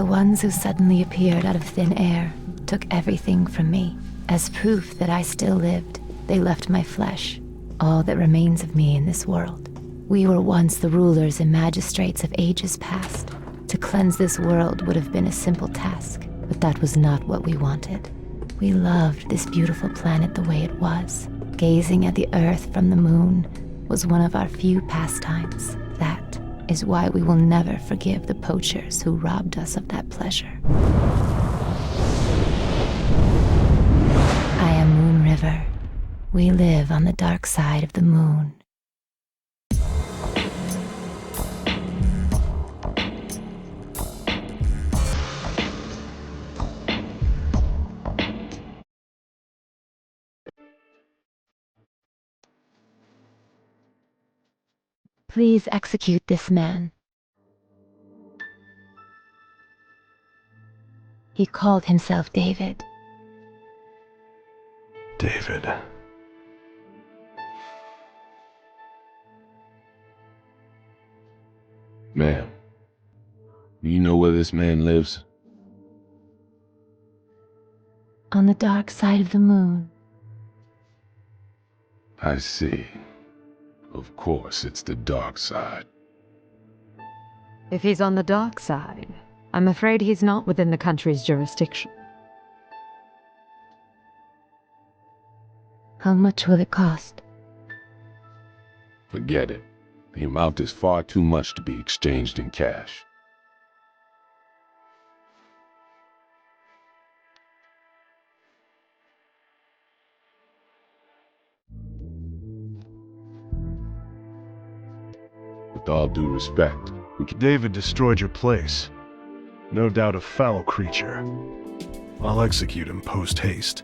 The ones who suddenly appeared out of thin air took everything from me. As proof that I still lived, they left my flesh, all that remains of me in this world. We were once the rulers and magistrates of ages past. To cleanse this world would have been a simple task, but that was not what we wanted. We loved this beautiful planet the way it was. Gazing at the Earth from the moon was one of our few pastimes. That is why we will never forgive the poachers who robbed us of that pleasure. I am Moon River. We live on the dark side of the moon. Please execute this man. He called himself David. David. Ma'am, do you know where this man lives? On the dark side of the moon. I see. Of course, it's the dark side. If he's on the dark side, I'm afraid he's not within the country's jurisdiction. How much will it cost? Forget it. The amount is far too much to be exchanged in cash. With all due respect, we can... David destroyed your place. No doubt a foul creature. I'll execute him post-haste.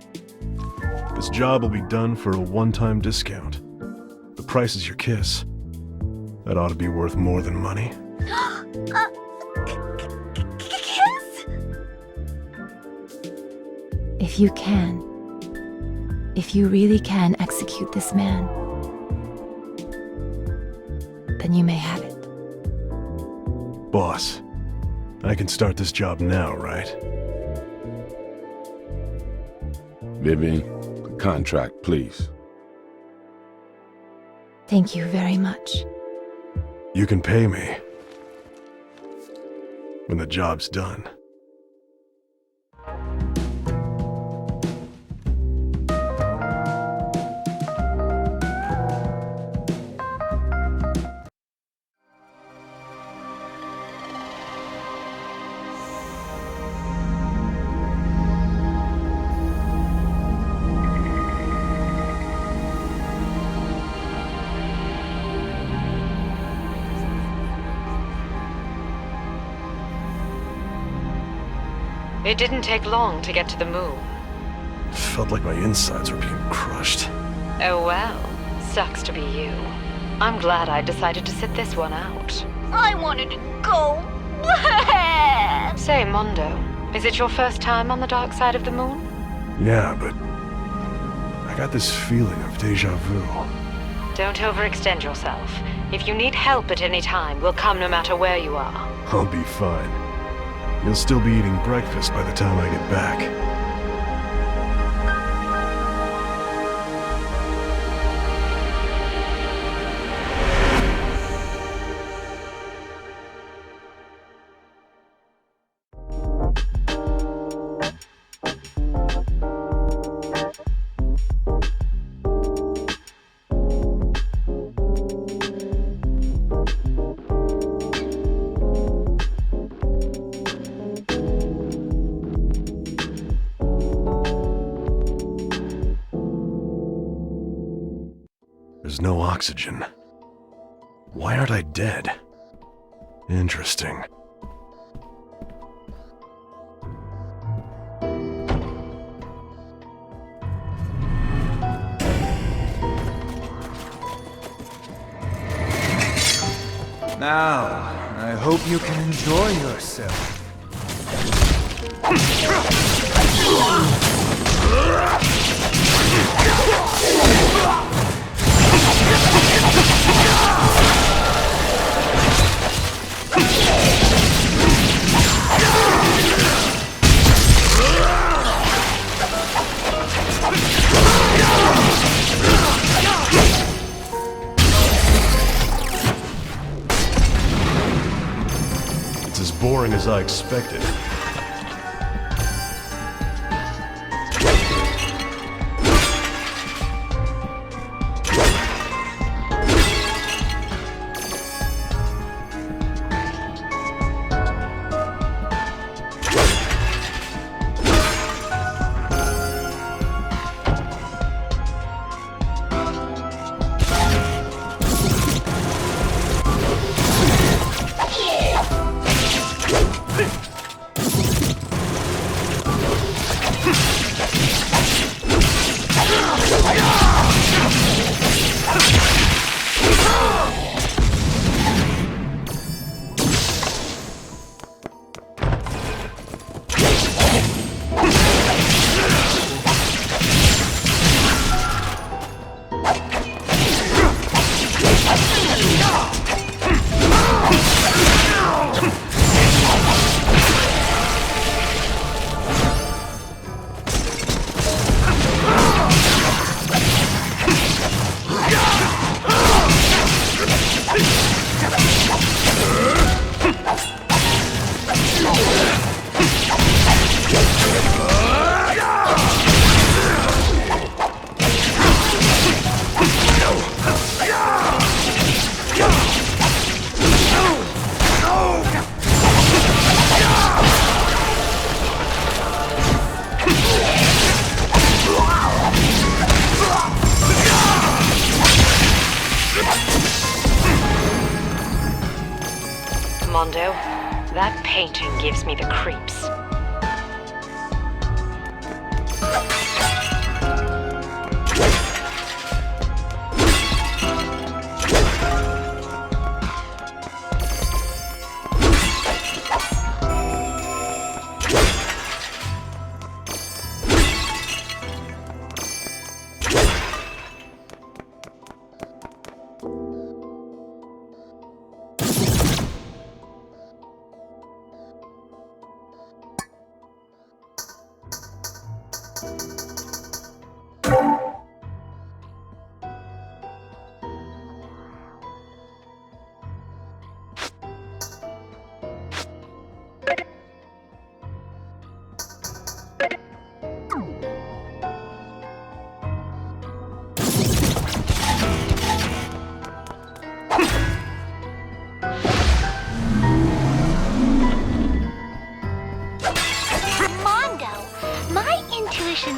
This job will be done for a one-time discount. The price is your kiss. That ought to be worth more than money. Kiss? If you can, if you really can execute this man, then you may have it. Boss, I can start this job now, right? Vivian, the contract, please. Thank you very much. You can pay me when the job's done. It didn't take long to get to the moon. Felt like my insides were being crushed. Oh well, sucks to be you. I'm glad I decided to sit this one out. I wanted to go. Say, Mondo, is it your first time on the dark side of the moon? Yeah, but I got this feeling of déjà vu. Don't overextend yourself. If you need help at any time, we'll come no matter where you are. I'll be fine. You'll still be eating breakfast by the time I get back. There's no oxygen. Why aren't I dead? Interesting. Now, I hope you can enjoy yourself. boring as I expected. Mondo, that painting gives me the creeps.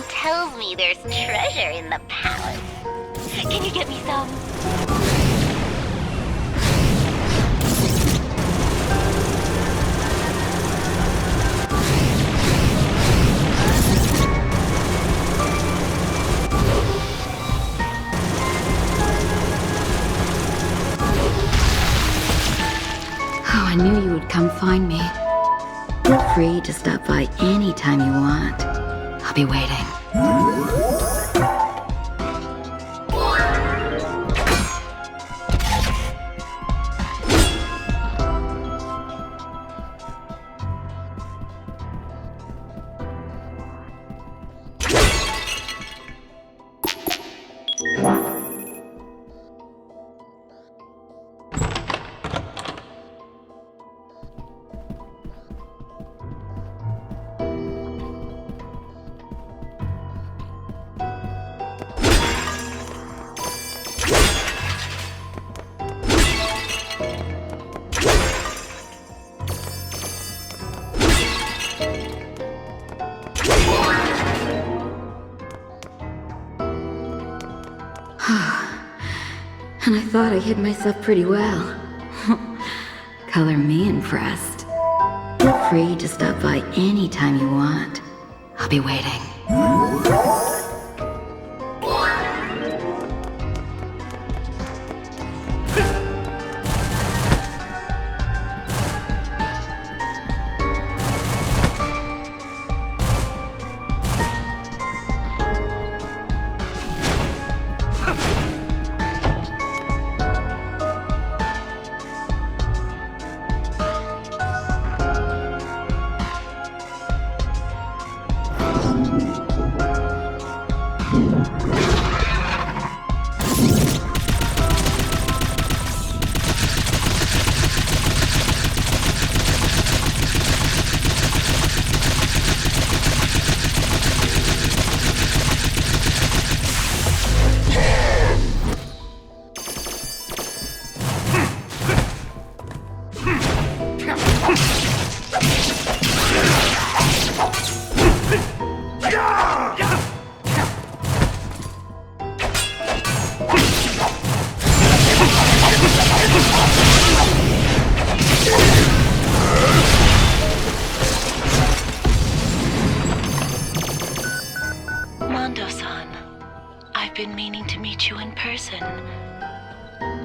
Tells me there's treasure in the palace. Can you get me some? Oh, I knew you would come find me. Feel free to stop by anytime you want. I'll be waiting. And I thought I hid myself pretty well. Color me impressed. Feel free to stop by anytime you want. I'll be waiting.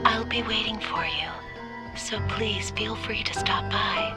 I'll be waiting for you, so please feel free to stop by.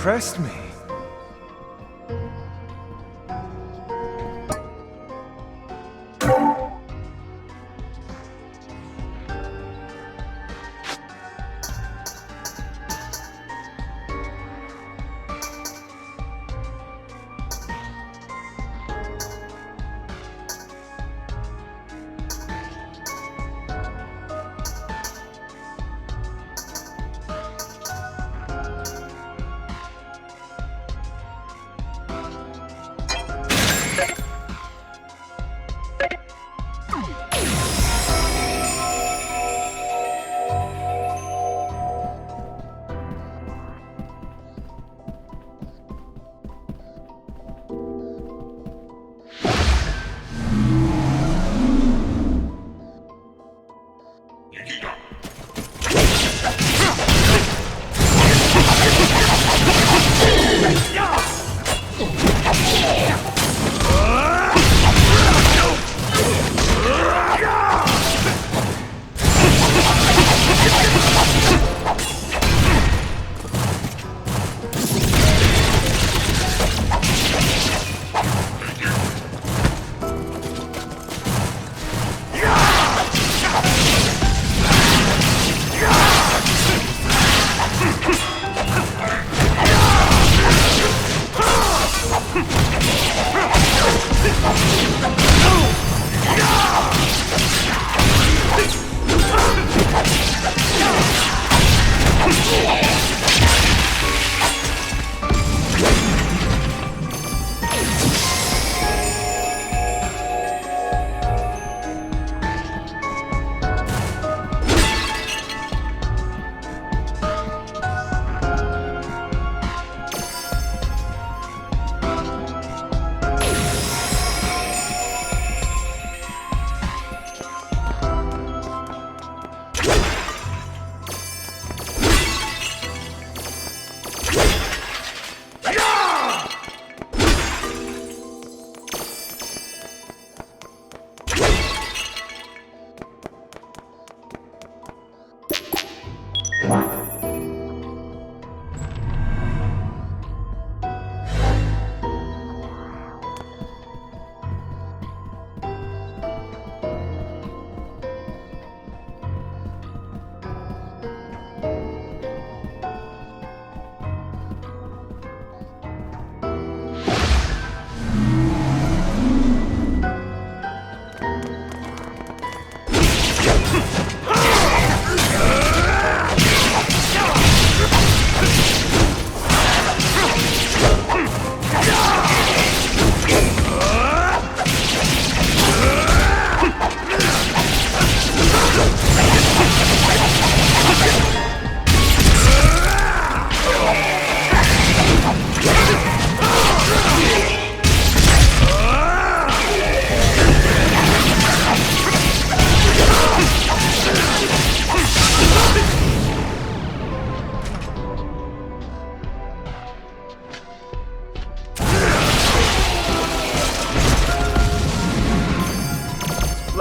Impressed me.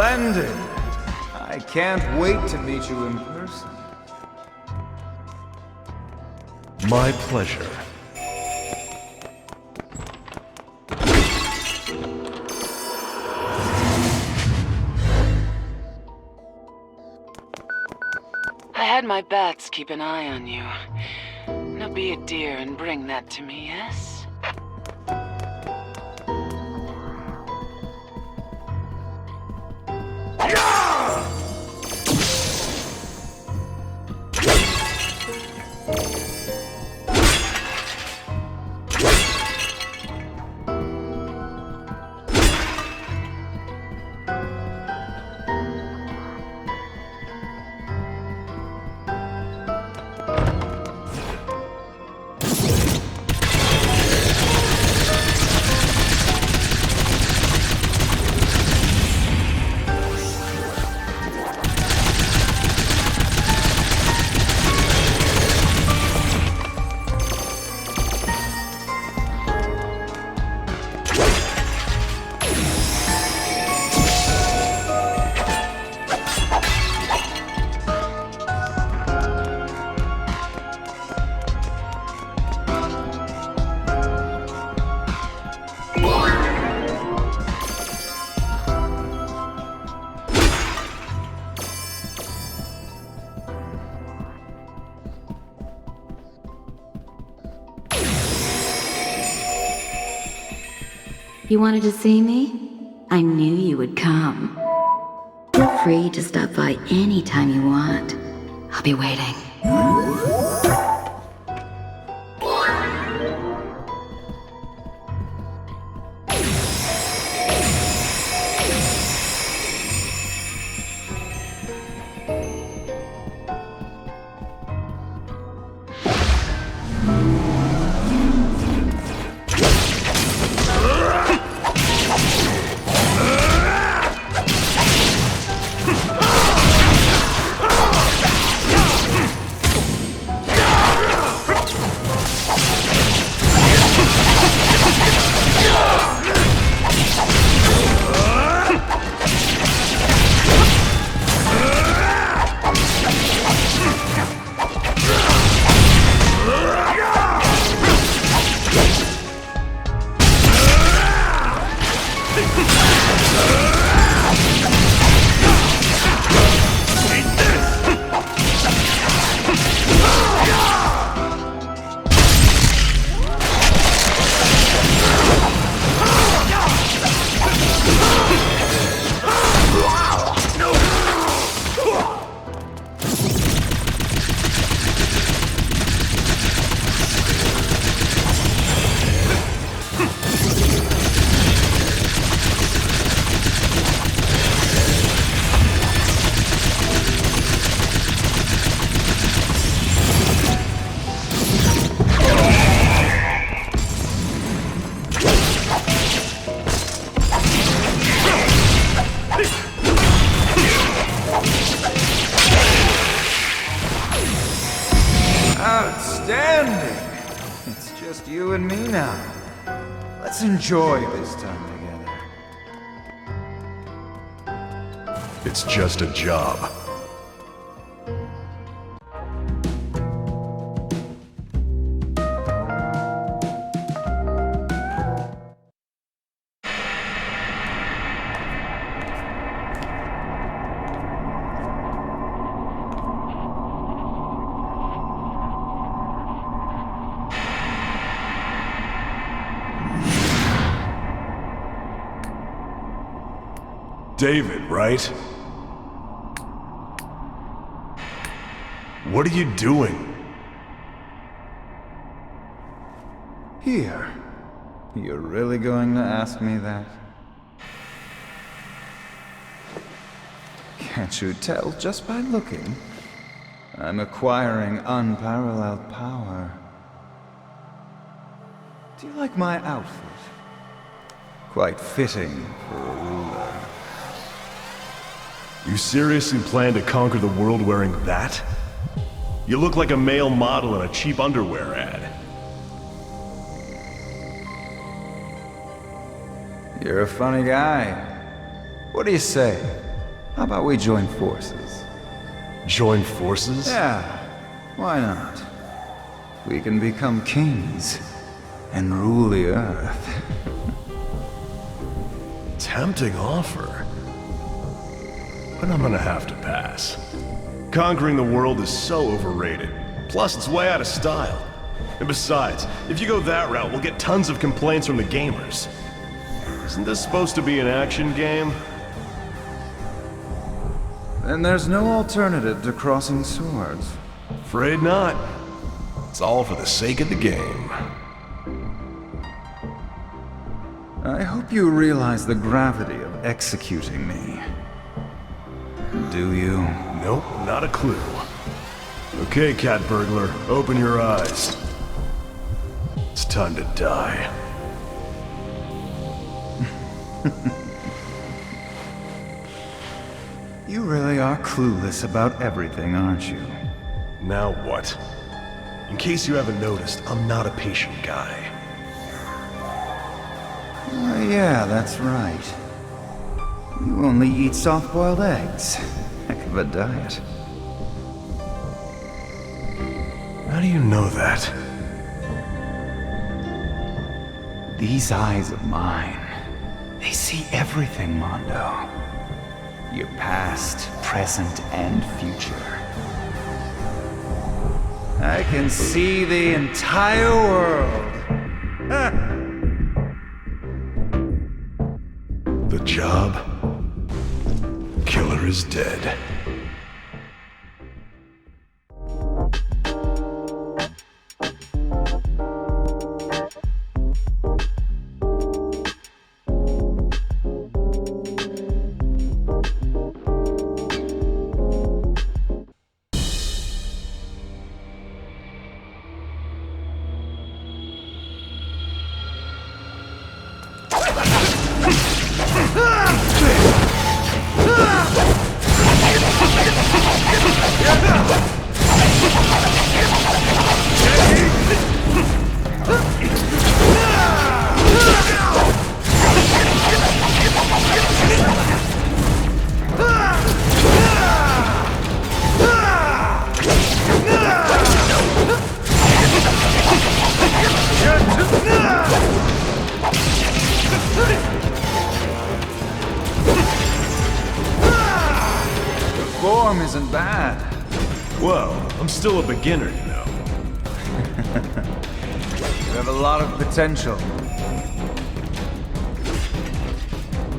Splendid! I can't wait to meet you in person. My pleasure. I had my bats keep an eye on you. Now be a dear and bring that to me, yes? You wanted to see me? I knew you would come. Feel free to stop by anytime you want. I'll be waiting. Outstanding! It's just you and me now. Let's enjoy this time together. It's just a job. David, right? What are you doing? Here. You're really going to ask me that? Can't you tell just by looking? I'm acquiring unparalleled power. Do you like my outfit? Quite fitting for a ruler. You seriously plan to conquer the world wearing that? You look like a male model in a cheap underwear ad. You're a funny guy. What do you say? How about we join forces? Join forces? Yeah, why not? We can become kings and rule the earth. Tempting offer. But I'm gonna have to pass. Conquering the world is so overrated. Plus, it's way out of style. And besides, if you go that route, we'll get tons of complaints from the gamers. Isn't this supposed to be an action game? Then there's no alternative to crossing swords. Afraid not. It's all for the sake of the game. I hope you realize the gravity of executing me. Do you? Nope, not a clue. Okay, cat burglar, open your eyes. It's time to die. You really are clueless about everything, aren't you? Now what? In case you haven't noticed, I'm not a patient guy. Yeah, that's right. You only eat soft-boiled eggs. Heck of a diet. How do you know that? These eyes of mine, they see everything, Mondo. Your past, present, and future. I can see the entire world. The job? Killer is dead. Form isn't bad. Well, I'm still a beginner, you know. You have a lot of potential.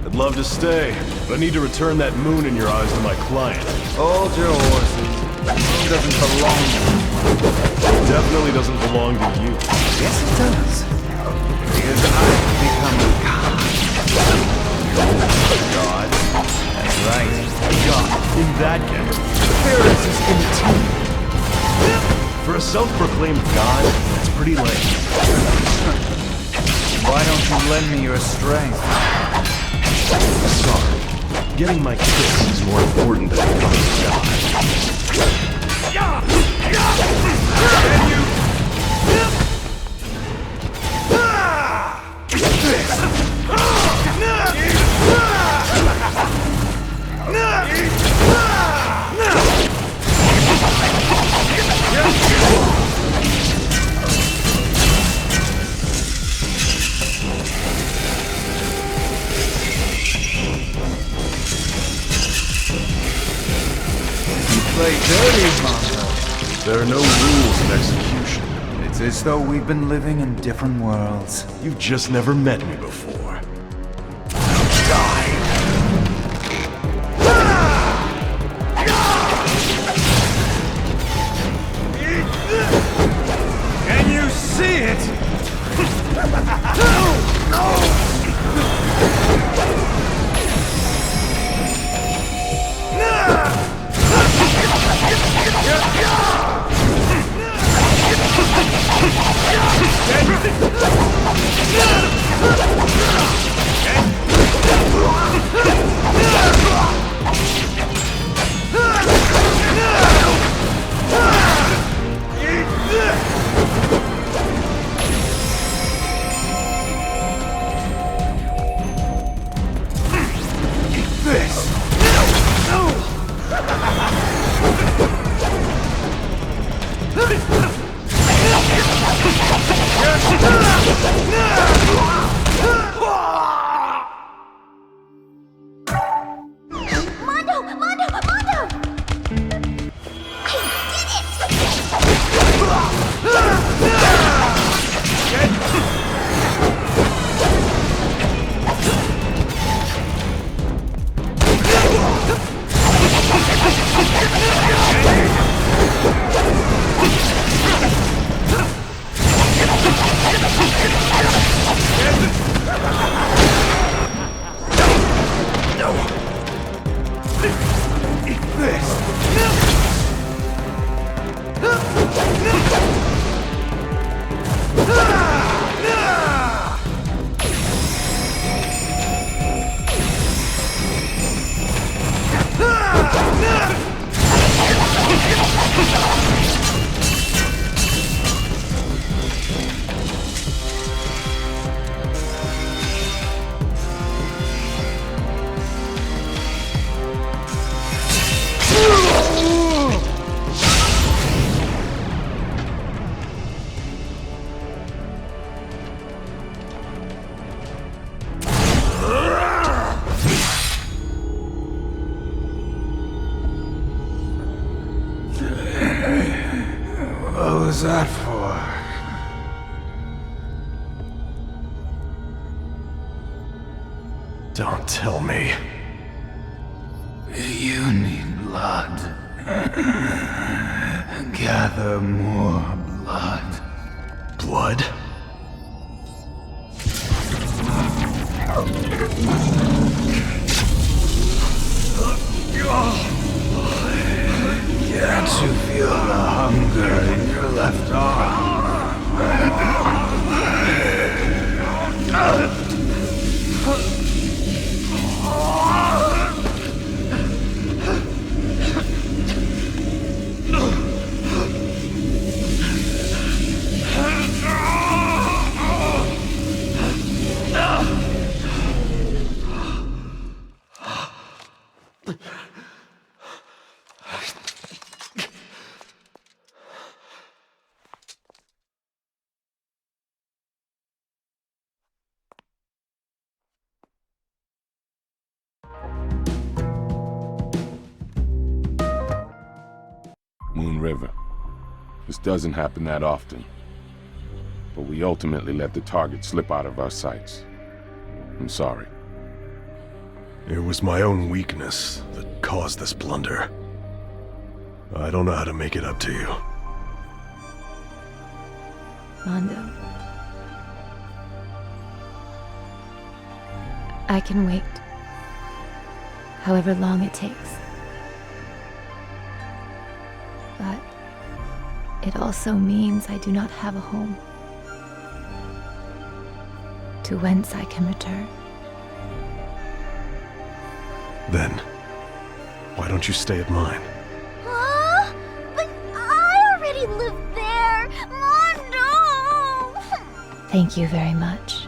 I'd love to stay, but I need to return that moon in your eyes to my client. Hold your horses. The moon doesn't belong to you. It definitely doesn't belong to you. Yes, it does. Because I've become a god. God? That's right. God. In that case, Appearance is immaterial. for a self-proclaimed god, that's pretty lame. Why don't you lend me your strength? Sorry. Getting my kiss is more important than becoming a god. Can you? Play dirty, Mondo. There are no rules in execution. It's as though we've been living in different worlds. You've just never met me before. Can you see it? What was that for? Don't tell me. You need blood. Gather more blood. Blood? Can't you feel the hunger in your left arm? Moon River. This doesn't happen that often. But we ultimately let the target slip out of our sights. I'm sorry. It was my own weakness that caused this blunder. I don't know how to make it up to you. Mondo. I can wait. However long it takes. But it also means I do not have a home to whence I can return. Then, why don't you stay at mine? Huh? But I already live there! Mondo! Thank you very much.